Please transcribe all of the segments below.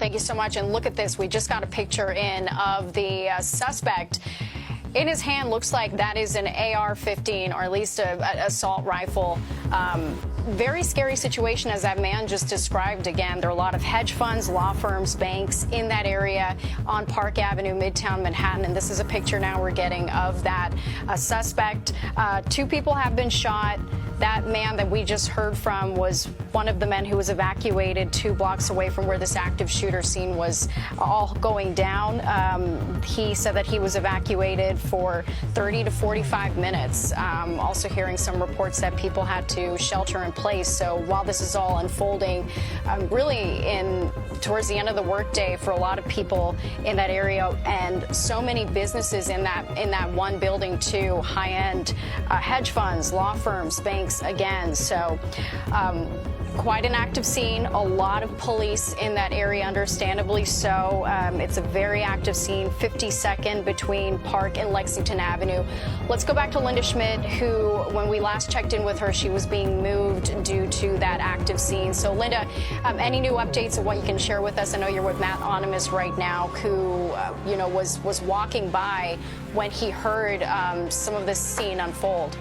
Thank you so much. And look at this. We just got a picture in of the suspect. In his hand, looks like that is an AR-15, or at least an assault rifle. Very scary situation, as that man just described. Again, there are a lot of hedge funds, law firms, banks in that area on Park Avenue, Midtown Manhattan. And this is a picture now we're getting of that suspect. 2 people have been shot. That man that we just heard from was one of the men who was evacuated 2 blocks away from where this active shooter scene was all going down. He said that he was evacuated for 30 to 45 minutes. Also hearing some reports that people had to shelter in place. So while this is all unfolding, really towards the end of the workday for a lot of people in that area, and so many businesses in that one building too, high-end hedge funds, law firms, banks again. So quite an active scene, a lot of police in that area, understandably so. It's a very active scene, 52nd between Park and Lexington Avenue. Let's go back to Linda Schmidt, who, when we last checked in with her, she was being moved due to that active scene. So, Linda, any new updates of what you can share with us? I know you're with Matt Onimus right now, who, was walking by when he heard some of this scene unfold.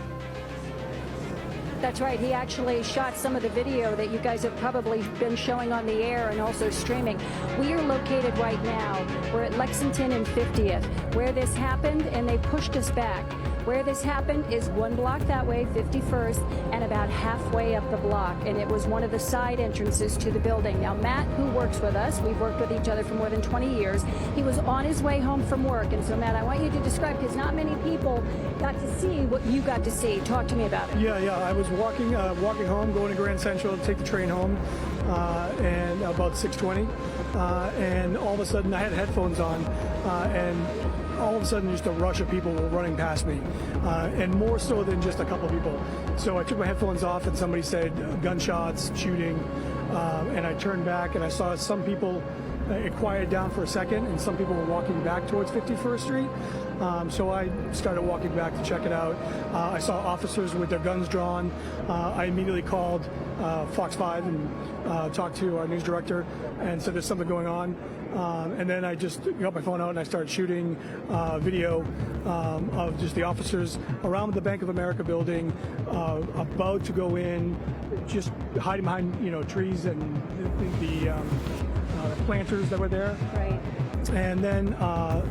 That's right. He actually shot some of the video that you guys have probably been showing on the air and also streaming. We are located right now. We're at Lexington and 50th, where this happened, and they pushed us back. Where this happened is 1 block that way, 51st, and about halfway up the block. And it was one of the side entrances to the building. Now, Matt, who works with us, we've worked with each other for more than 20 years. He was on his way home from work. And so, Matt, I want you to describe, because not many people got to see what you got to see. Talk to me about it. Yeah. I was walking home, going to Grand Central to take the train home, and about 6:20, and all of a sudden I had headphones on, and all of a sudden just a rush of people were running past me, and more so than just a couple of people. So I took my headphones off and somebody said gunshots, shooting, and I turned back and I saw some people, it quieted down for a second, and some people were walking back towards 51st Street. So I started walking back to check it out. I saw officers with their guns drawn. I immediately called Fox 5 and talked to our news director and said there's something going on. And then I just got my phone out and I started shooting video of just the officers around the Bank of America building, about to go in, just hiding behind trees and the planters that were there. Right. And then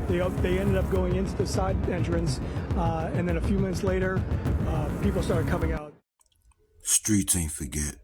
they ended up going into the side entrance, and then a few minutes later, people started coming out. Streets ain't forget.